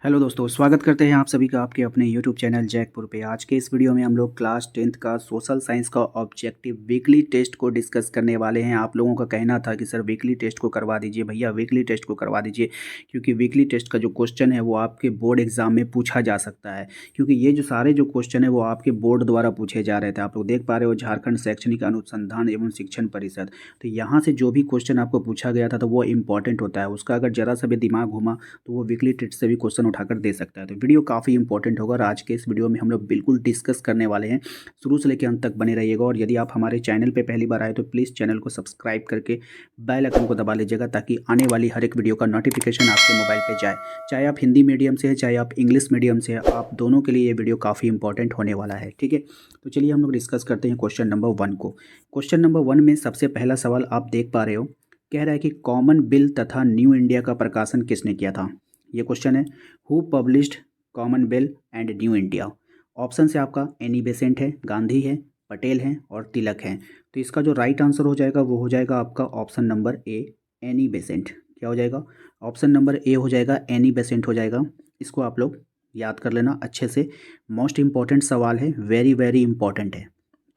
Hello दोस्तों, स्वागत करते हैं आप सभी का आपके अपने यूट्यूब चैनल जैकपुर पे। आज के इस वीडियो में हम लोग क्लास 10th का सोशल साइंस का ऑब्जेक्टिव वीकली टेस्ट को डिस्कस करने वाले हैं। आप लोगों का कहना था कि सर वीकली टेस्ट को करवा दीजिए, भैया वीकली टेस्ट को करवा दीजिए, क्योंकि वीकली टेस्ट का जो क्वेश्चन है वो आपके बोर्ड एग्जाम में पूछा जा सकता है। क्योंकि ये जो सारे जो क्वेश्चन है वो आपके बोर्ड द्वारा पूछे जा रहे थे। आप लोग देख पा रहे हो, झारखंड शैक्षणिक अनुसंधान एवं शिक्षण परिषद। तो यहाँ से जो भी क्वेश्चन आपको पूछा गया था तो वो इंपॉर्टेंट होता है। उसका अगर जरा सा भी दिमाग घूमा तो वो वीकली टेस्ट से भी क्वेश्चन उठाकर दे सकता है। तो वीडियो काफ़ी इंपॉर्टेंट होगा और आज के इस वीडियो में हम लोग बिल्कुल डिस्कस करने वाले हैं। शुरू से लेकर अंत तक बने रहिएगा और यदि आप हमारे चैनल पे पहली बार आए तो प्लीज़ चैनल को सब्सक्राइब करके बेल आइकन को दबा लीजिएगा, ताकि आने वाली हर एक वीडियो का नोटिफिकेशन आपके मोबाइल पे जाए। चाहे आप हिंदी मीडियम से है, चाहे आप इंग्लिश मीडियम से है, आप दोनों के लिए ये वीडियो काफ़ी इंपॉर्टेंट होने वाला है। ठीक है, तो चलिए हम लोग डिस्कस करते हैं क्वेश्चन नंबर 1 को। क्वेश्चन नंबर 1 में सबसे पहला सवाल आप देख पा रहे हो, कह रहा है कि कॉमन बिल तथा न्यू इंडिया का प्रकाशन किसने किया था। ये क्वेश्चन है, who published common bill and new India. Option से आपका एनी बेसेंट है, गांधी है, पटेल हैं और तिलक हैं। तो इसका जो राइट आंसर हो जाएगा वो हो जाएगा आपका option number A, Annie Besant. क्या हो जाएगा? ऑप्शन नंबर ए हो जाएगा, एनी बेसेंट हो जाएगा। इसको आप लोग याद कर लेना अच्छे से, मोस्ट इंपॉर्टेंट सवाल है, वेरी वेरी इंपॉर्टेंट है।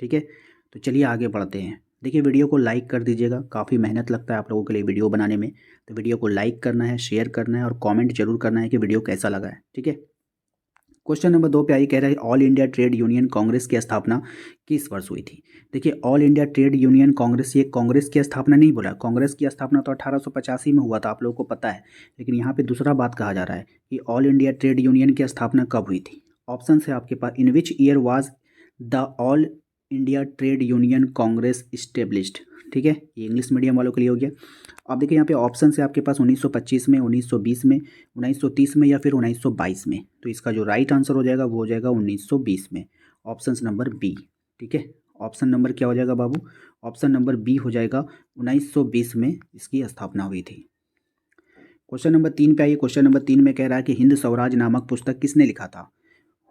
ठीक है, तो चलिए आगे बढ़ते हैं। देखिए, वीडियो को लाइक कर दीजिएगा, काफ़ी मेहनत लगता है आप लोगों के लिए वीडियो बनाने में। तो वीडियो को लाइक करना है, शेयर करना है और कमेंट जरूर करना है कि वीडियो कैसा लगा है। ठीक है, क्वेश्चन नंबर 2 पे आइए, कह रहा है all India Trade Union Congress की स्थापना किस वर्ष हुई थी। देखिए, all India Trade Union Congress, ये कांग्रेस की स्थापना नहीं बोला, कांग्रेस की स्थापना तो 1885 में हुआ था, आप लोगों को पता है। लेकिन यहाँ पे दूसरा बात कहा जा रहा है कि ऑल इंडिया ट्रेड यूनियन की स्थापना कब हुई थी। ऑप्शन है आपके पास, in which year was the All India Trade Union Congress established. ठीक है, ये इंग्लिश मीडियम वालों के लिए हो गया। अब देखिए, यहाँ पे ऑप्शन है आपके पास 1925 में, 1920 में, 1930 में या फिर 1922 में। तो इसका जो राइट आंसर हो जाएगा वो हो जाएगा 1920 में, ऑप्शन नंबर बी। ठीक है, ऑप्शन नंबर क्या हो जाएगा बाबू? ऑप्शन नंबर बी हो जाएगा, 1920 में इसकी स्थापना हुई थी। क्वेश्चन नंबर 3 पे आइए। क्वेश्चन नंबर 3 में कह रहा है कि हिंद स्वराज नामक पुस्तक किसने लिखा था।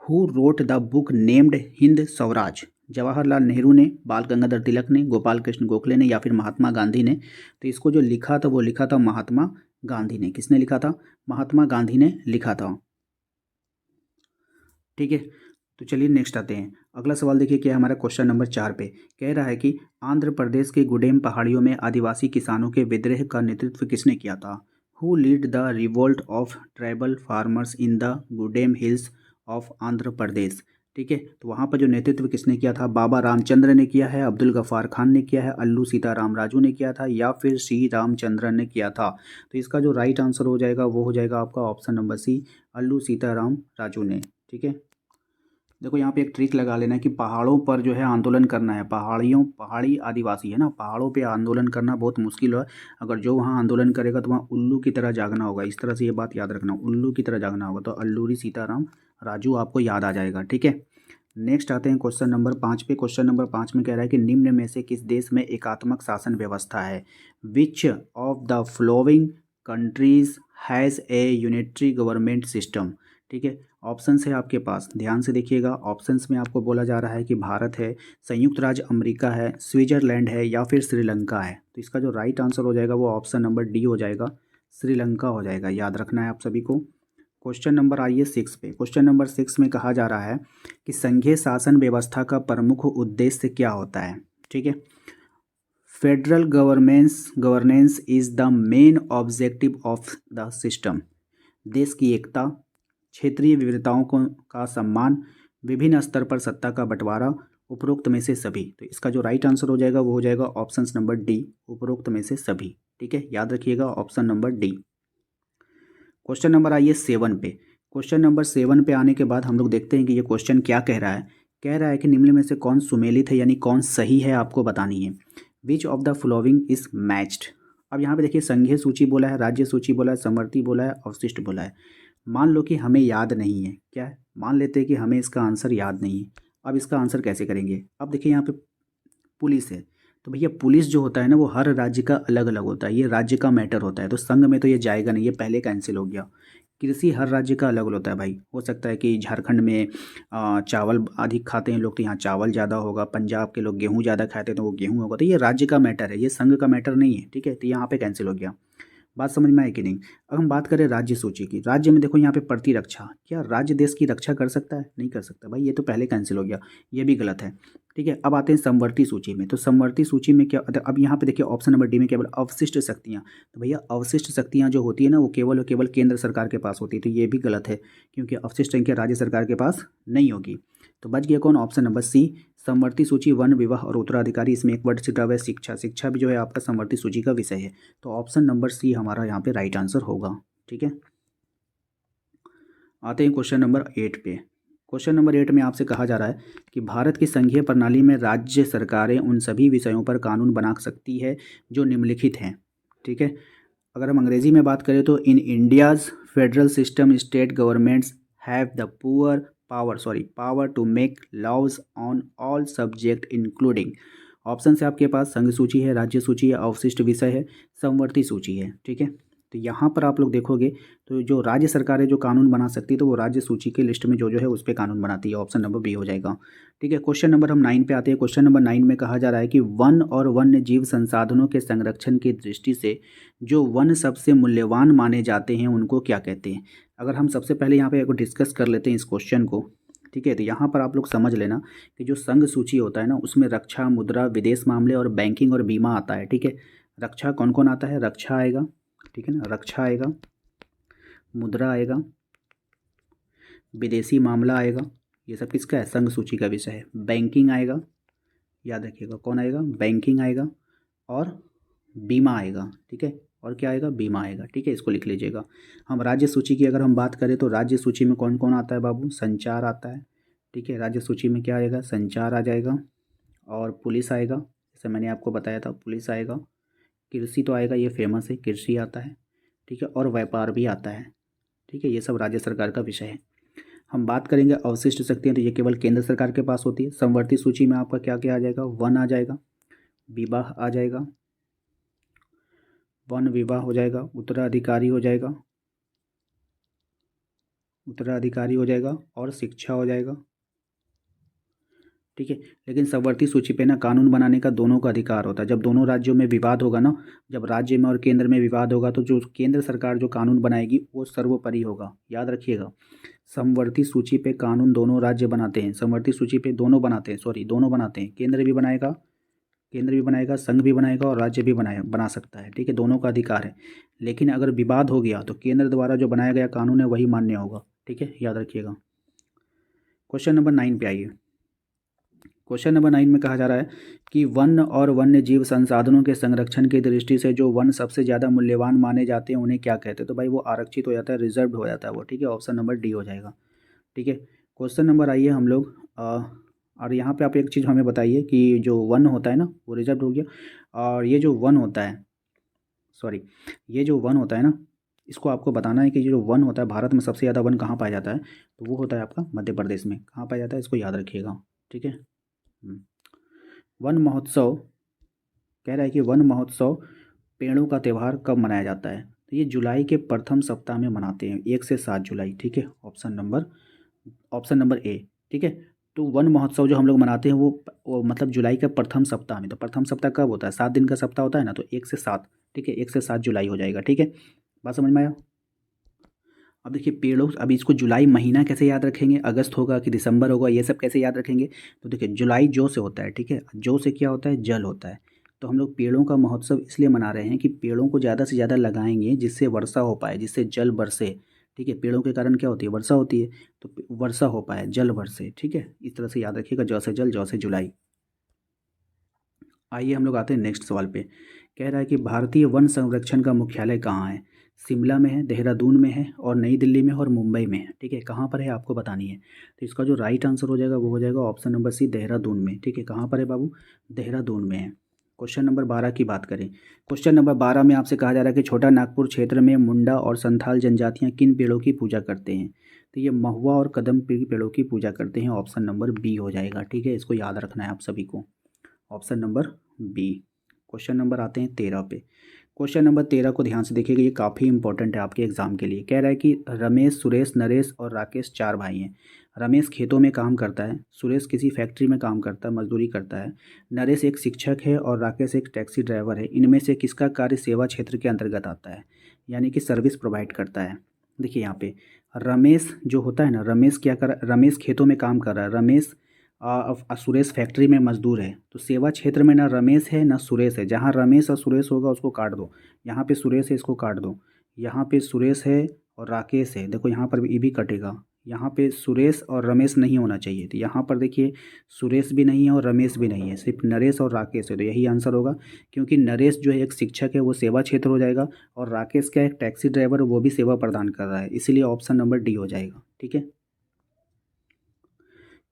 Who wrote the book named Hind Swaraj. Jawaharlal Nehru ने, बाल गंगाधर तिलक ने, गोपाल कृष्ण गोखले ने या फिर महात्मा गांधी ने। तो इसको जो लिखा था वो लिखा था महात्मा गांधी ने। किसने लिखा था? महात्मा गांधी ने लिखा था। ठीक है, तो चलिए नेक्स्ट आते हैं। अगला सवाल देखिए क्या है हमारा, क्वेश्चन नंबर 4 पे कह रहा है कि आंध्र प्रदेश के गुडेम पहाड़ियों में आदिवासी किसानों के विद्रोह का नेतृत्व किसने किया था। Who lead the revolt of tribal farmers in the Gudem hills of Andhra Pradesh. ठीक है, तो वहाँ पर जो नेतृत्व किसने किया था? बाबा रामचंद्र ने किया है, अब्दुल गफ्फार खान ने किया है, अल्लू सीताराम राजू ने किया था या फिर श्री रामचंद्रन ने किया था। तो इसका जो राइट आंसर हो जाएगा वो हो जाएगा आपका ऑप्शन नंबर सी, अल्लू सीताराम राजू ने। ठीक है, देखो यहाँ पे एक ट्रिक लगा लेना कि पहाड़ों पर जो है आंदोलन करना है। पहाड़ी आदिवासी है ना, पहाड़ों पे आंदोलन करना बहुत मुश्किल है। अगर जो वहाँ आंदोलन करेगा तो वहाँ उल्लू की तरह जागना होगा। इस तरह से ये बात याद रखना, उल्लू की तरह जागना होगा। तो अल्लूरी सीताराम राजू आपको याद आ जाएगा। ठीक है, नेक्स्ट आते हैं क्वेश्चन नंबर 5 पे। क्वेश्चन नंबर 5 में कह रहा है कि निम्न में से किस देश में एकात्मक शासन व्यवस्था है। Which of the flowing countries has a unitary government system. ठीक है, ऑप्शंस है आपके पास, ध्यान से देखिएगा। ऑप्शंस में आपको बोला जा रहा है कि भारत है, संयुक्त राज्य अमेरिका है, स्विट्जरलैंड है या फिर श्रीलंका है। तो इसका जो राइट आंसर हो जाएगा वो ऑप्शन नंबर डी हो जाएगा, श्रीलंका हो जाएगा। याद रखना है आप सभी को। क्वेश्चन नंबर आइए 6 पे। क्वेश्चन नंबर 6 में कहा जा रहा है कि संघीय शासन व्यवस्था का प्रमुख उद्देश्य क्या होता है। ठीक है, federal governance is the main objective of the system. देश की एकता, क्षेत्रीय विविधताओं को का सम्मान, विभिन्न स्तर पर सत्ता का बंटवारा, उपरोक्त में से सभी। तो इसका जो राइट आंसर हो जाएगा वो हो जाएगा ऑप्शन नंबर डी, उपरोक्त में से सभी। ठीक है, याद रखिएगा option number D. Question number आइए 7 पे। क्वेश्चन नंबर 7 पे आने के बाद हम लोग देखते हैं कि ये क्वेश्चन क्या कह रहा है। कह रहा है कि निम्न में से कौन सुमेलित है, यानी कौन सही है, आपको बतानी है। Which of the following is matched. अब यहाँ पे देखिए, संघीय सूची बोला है, राज्य सूची बोला है, समवर्ती बोला है, अवशिष्ट बोला है। मान लो कि हमें याद नहीं है, क्या है, मान लेते हैं कि हमें इसका आंसर याद नहीं है। अब इसका आंसर कैसे करेंगे? अब देखिए यहाँ पे पुलिस है, तो भैया पुलिस जो होता है ना वो हर राज्य का अलग अलग होता है, ये राज्य का मैटर होता है, तो संघ में तो ये जाएगा नहीं, ये पहले कैंसिल हो गया। कृषि हर राज्य का अलग अलग होता है भाई। हो सकता है कि झारखंड में चावल अधिक खाते हैं लोग तो यहाँ चावल ज़्यादा होगा, पंजाब के लोग गेहूँ ज़्यादा खाते हैं तो वो गेहूँ होगा। तो ये राज्य का मैटर है, ये संघ का मैटर नहीं है। ठीक है, तो यहाँ पे कैंसिल हो गया। बात समझ में आई कि नहीं। अब हम बात करें राज्य सूची की। राज्य में देखो यहाँ पे प्रतिरक्षा, क्या राज्य देश की रक्षा कर सकता है? नहीं कर सकता भाई, ये तो पहले कैंसिल हो गया, ये भी गलत है। ठीक है, अब आते हैं समवर्ती सूची में। तो समवर्ती सूची में क्या, अब यहाँ पे देखिए ऑप्शन नंबर डी में केवल अवशिष्ट शक्तियाँ। तो भैया अवशिष्ट शक्तियाँ जो होती है ना वो केवल और केवल केंद्र सरकार के पास होती है, तो ये भी गलत है क्योंकि अवशिष्ट संख्या राज्य सरकार के पास नहीं होगी। तो बच गया कौन? ऑप्शन नंबर सी, समवर्ती सूची। वन, विवाह और उत्तराधिकारी, इसमें एक वर्ड छिटा हुआ है शिक्षा। शिक्षा भी जो है आपका समवर्ती सूची का विषय है। तो ऑप्शन नंबर सी हमारा यहाँ पे राइट आंसर होगा। ठीक है, आते हैं क्वेश्चन नंबर 8 पे। क्वेश्चन नंबर 8 में आपसे कहा जा रहा है कि भारत की संघीय प्रणाली में राज्य सरकारें उन सभी विषयों पर कानून बना सकती है जो निम्नलिखित हैं। ठीक है, अगर हम अंग्रेजी में बात करें तो in India's federal system state governments have the power to make laws on all subject including. Option से आपके पास संघ सूची है, राज्य सूची है, अवशिष्ट विषय है, समवर्ती सूची है। ठीक है, तो यहाँ पर आप लोग देखोगे तो जो राज्य सरकारें जो कानून बना सकती है तो वो राज्य सूची के लिस्ट में जो जो है उस पर कानून बनाती है। ऑप्शन नंबर बी हो जाएगा। ठीक है, क्वेश्चन नंबर हम 9 पे आते हैं। क्वेश्चन नंबर 9 में कहा जा रहा है कि वन और वन्य जीव संसाधनों के संरक्षण की दृष्टि से जो वन सबसे मूल्यवान माने जाते हैं उनको क्या कहते हैं। अगर हम सबसे पहले यहाँ पे डिस्कस कर लेते हैं इस क्वेश्चन को। ठीक है, तो यहाँ पर आप लोग समझ लेना कि जो संघ सूची होता है ना उसमें रक्षा, मुद्रा, विदेश मामले और बैंकिंग और बीमा आता है। ठीक है, रक्षा कौन कौन आता है? रक्षा आएगा, ठीक है ना, रक्षा आएगा, मुद्रा आएगा, विदेशी मामला आएगा, ये सब किसका है? संघ सूची का विषय है। बैंकिंग आएगा, याद रखिएगा कौन आएगा? बैंकिंग आएगा, और बीमा आएगा। ठीक है, और क्या आएगा? बीमा आएगा। ठीक है, इसको लिख लीजिएगा। हम राज्य सूची की अगर हम बात करें तो राज्य सूची में कौन कौन आता है बाबू? संचार आता है। ठीक है, राज्य सूची में क्या आएगा? संचार आ जाएगा, और पुलिस आएगा, जैसे मैंने आपको बताया था पुलिस आएगा। कृषि तो आएगा, ये फेमस है, कृषि आता है। ठीक है, और व्यापार भी आता है। ठीक है, ये सब राज्य सरकार का विषय है। हम बात करेंगे अवशिष्ट शक्तियाँ, तो ये केवल केंद्र सरकार के पास होती है। समवर्ती सूची में आपका क्या क्या आ जाएगा? वन आ जाएगा, विवाह आ जाएगा, वन विवाह हो जाएगा, उत्तराधिकारी हो जाएगा, उत्तराधिकारी हो जाएगा, और शिक्षा हो जाएगा। ठीक है, लेकिन समवर्ती सूची पे ना कानून बनाने का दोनों का अधिकार होता है। जब दोनों राज्यों में विवाद होगा ना, जब राज्य में और केंद्र में विवाद होगा तो जो केंद्र सरकार जो कानून बनाएगी वो सर्वोपरि होगा, याद रखिएगा। समवर्ती सूची पे कानून दोनों राज्य बनाते हैं, समवर्ती सूची पे दोनों बनाते हैं, सॉरी दोनों बनाते हैं। केंद्र भी बनाएगा, संघ भी बनाएगा, और राज्य भी बना सकता है। ठीक है, दोनों का अधिकार है। लेकिन अगर विवाद हो गया तो केंद्र द्वारा जो बनाया गया कानून है वही मान्य होगा। ठीक है, याद रखिएगा। क्वेश्चन नंबर 9 पे आइए। क्वेश्चन नंबर 9 में कहा जा रहा है कि वन और वन्य जीव संसाधनों के संरक्षण की दृष्टि से जो वन सबसे ज़्यादा मूल्यवान माने जाते हैं उन्हें क्या कहते हैं। तो भाई वो आरक्षित हो जाता है, रिजर्व हो जाता है वो। ठीक है, ऑप्शन नंबर डी हो जाएगा। ठीक है, क्वेश्चन नंबर आइए हम लोग और यहाँ पे आप एक चीज़ हमें बताइए कि जो वन होता है ना वो रिजर्व हो गया, और ये जो वन होता है, सॉरी, ये जो वन होता है ना इसको आपको बताना है कि ये जो वन होता है भारत में सबसे ज़्यादा वन कहाँ पाया जाता है। तो वो होता है आपका मध्य प्रदेश में। कहाँ पाया जाता है इसको याद रखिएगा। ठीक है, वन महोत्सव कह रहा है कि वन महोत्सव पेड़ों का त्यौहार कब मनाया जाता है। तो ये जुलाई के प्रथम सप्ताह में मनाते हैं, 1 से 7 जुलाई। ठीक है, ऑप्शन नंबर ए। ठीक है, तो वन महोत्सव जो हम लोग मनाते हैं वो मतलब जुलाई के प्रथम सप्ताह में। तो प्रथम सप्ताह कब होता है? 7 दिन का सप्ताह होता है ना, तो 1 से 7। ठीक है, 1 से 7 जुलाई हो जाएगा। ठीक है, बात समझ में आया। अब देखिए पेड़ों, अब इसको जुलाई महीना कैसे याद रखेंगे, अगस्त होगा कि दिसंबर होगा, ये सब कैसे याद रखेंगे। तो देखिए जुलाई जो से होता है। ठीक है, जो से क्या होता है? जल होता है। तो हम लोग पेड़ों का महोत्सव इसलिए मना रहे हैं कि पेड़ों को ज़्यादा से ज़्यादा लगाएंगे जिससे वर्षा हो पाए, जिससे जल बरसे। ठीक है, पेड़ों के कारण क्या होती है? वर्षा होती है, तो वर्षा हो पाए, जल बरसे। ठीक है, इस तरह से याद रखिएगा, जौ से जल, जौ से जुलाई। आइए हम लोग आते हैं नेक्स्ट सवाल पे। कह रहा है कि भारतीय वन संरक्षण का मुख्यालय कहाँ है। शिमला में है, देहरादून में है, और नई दिल्ली में है, और मुंबई में है। ठीक है, कहाँ पर है आपको बतानी है। तो इसका जो राइट आंसर हो जाएगा वो हो जाएगा ऑप्शन नंबर सी, देहरादून में। ठीक है, कहाँ पर है बाबू? देहरादून में है। क्वेश्चन नंबर 12 की बात करें। क्वेश्चन नंबर 12 में आपसे कहा जा रहा है कि छोटा नागपुर क्षेत्र में मुंडा और संथाल जनजातियाँ किन पेड़ों की पूजा करते हैं। तो ये महुआ और कदम पेड़ों की पूजा करते हैं। ऑप्शन नंबर बी हो जाएगा। ठीक है, इसको याद रखना है आप सभी को, option number B. Question number आते हैं 13 पे। क्वेश्चन नंबर 13 को ध्यान से देखिएगा, ये काफ़ी इंपॉर्टेंट है आपके एग्जाम के लिए। कह रहा है कि रमेश, सुरेश, नरेश और राकेश 4 भाई हैं। रमेश खेतों में काम करता है, सुरेश किसी फैक्ट्री में काम करता है, मजदूरी करता है, नरेश एक शिक्षक है और राकेश एक टैक्सी ड्राइवर है। इनमें से किसका कार्य सेवा क्षेत्र के अंतर्गत आता है, यानी कि सर्विस प्रोवाइड करता है। देखिए यहाँ पे रमेश जो होता है ना, रमेश क्या कर, रमेश खेतों में काम कर रहा है, रमेश सुरेश फैक्ट्री में मजदूर है। तो सेवा क्षेत्र में ना रमेश है ना सुरेश है। जहाँ रमेश और सुरेश होगा उसको काट दो, यहाँ पे सुरेश है इसको काट दो, यहाँ पे सुरेश है और राकेश है, देखो यहाँ पर भी ये भी कटेगा। यहाँ पे सुरेश और रमेश नहीं होना चाहिए, तो यहाँ पर देखिए सुरेश भी नहीं है और रमेश भी नहीं है, सिर्फ नरेश और राकेश है। तो यही आंसर होगा, क्योंकि नरेश जो है एक शिक्षक है वो सेवा क्षेत्र हो जाएगा, और राकेश क्या है एक टैक्सी ड्राइवर वो भी सेवा प्रदान कर रहा है, इसीलिए ऑप्शन नंबर डी हो जाएगा। ठीक है।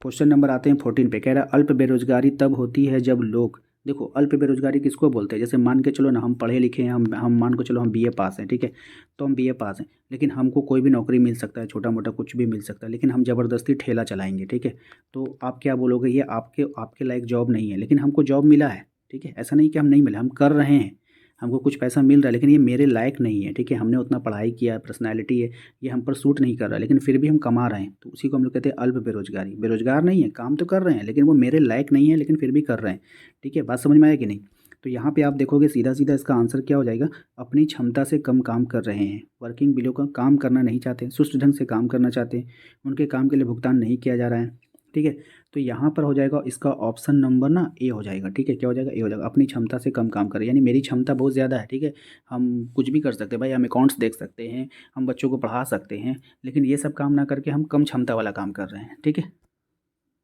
क्वेश्चन नंबर आते हैं 14 पे। कह रहा है अल्प बेरोजगारी तब होती है जब लोग, देखो अल्प बेरोजगारी किसको बोलते हैं, जैसे मान के चलो ना हम पढ़े लिखे हैं, हम मान के चलो हम बीए पास हैं, ठीक है, तो हम बीए पास हैं, लेकिन हमको कोई भी नौकरी मिल सकता है, छोटा मोटा कुछ भी मिल सकता है, लेकिन हम ज़बरदस्ती ठेला चलाएंगे, ठीक है, तो आप क्या बोलोगे, ये आपके आपके लायक जॉब नहीं है, लेकिन हमको जॉब मिला है, ठीक है, ऐसा नहीं कि हम नहीं मिला, हम कर रहे हैं, हमको कुछ पैसा मिल रहा है, लेकिन ये मेरे लायक नहीं है, ठीक है, हमने उतना पढ़ाई किया है, पर्सनैलिटी है, ये हम पर सूट नहीं कर रहा, लेकिन फिर भी हम कमा रहे हैं, तो उसी को हम लोग कहते हैं अल्प बेरोजगारी। बेरोजगार नहीं है, काम तो कर रहे हैं, लेकिन वो मेरे लायक नहीं है, लेकिन फिर भी कर रहे हैं। ठीक है, बात समझ में आया कि नहीं। तो यहाँ पे आप देखोगे सीधा सीधा इसका आंसर क्या हो जाएगा, अपनी क्षमता से कम काम कर रहे हैं, वर्किंग बिलों का काम करना नहीं चाहते, सुस्त ढंग से काम करना चाहते हैं, उनके काम के लिए भुगतान नहीं किया जा रहा है। ठीक है, तो यहाँ पर हो जाएगा इसका ऑप्शन नंबर ना ए हो जाएगा। ठीक है, क्या हो जाएगा, ए हो जाएगा, अपनी क्षमता से कम काम करें, यानी मेरी क्षमता बहुत ज़्यादा है, ठीक है, हम कुछ भी कर सकते हैं भाई, हम अकाउंट्स देख सकते हैं, हम बच्चों को पढ़ा सकते हैं, लेकिन ये सब काम ना करके हम कम क्षमता वाला काम कर रहे हैं। ठीक है,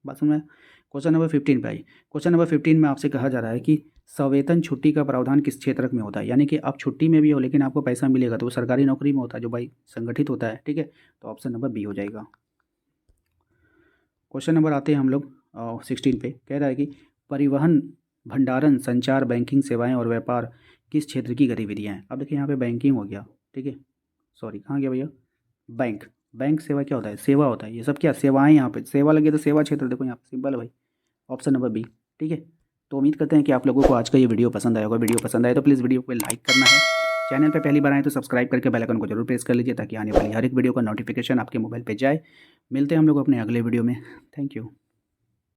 बात समझ में। क्वेश्चन नंबर 15 पे आई। क्वेश्चन नंबर 15 में आपसे कहा जा रहा है कि सवेतन छुट्टी का प्रावधान किस क्षेत्र में होता है, यानी कि आप छुट्टी में भी हो लेकिन आपको पैसा मिलेगा, तो वो सरकारी नौकरी में होता है जो भाई संगठित होता है। ठीक है, तो ऑप्शन नंबर बी हो जाएगा। क्वेश्चन नंबर आते हैं हम लोग 16 पे। कह रहा है कि परिवहन, भंडारण, संचार, बैंकिंग सेवाएं और व्यापार किस क्षेत्र की गतिविधियां हैं। अब देखिए यहाँ पे बैंकिंग हो गया, ठीक है, सॉरी कहाँ गया भैया, बैंक, बैंक सेवा क्या होता है, सेवा होता है, ये सब क्या सेवाएं, यहाँ पे सेवा लगे तो सेवा क्षेत्र, देखो यहाँ पे सिंपल है भाई, ऑप्शन नंबर बी। ठीक है, तो उम्मीद करते हैं कि आप लोगों को आज का ये वीडियो पसंद आया होगा। वीडियो पसंद आए तो प्लीज़ वीडियो को लाइक करना है, चैनल पे पहली बार आए तो सब्सक्राइब करके बेल आइकन को जरूर प्रेस कर लीजिए, ताकि आने वाली हर एक वीडियो का नोटिफिकेशन आपके मोबाइल पे जाए। मिलते हैं हम लोग अपने अगले वीडियो में। Thank you.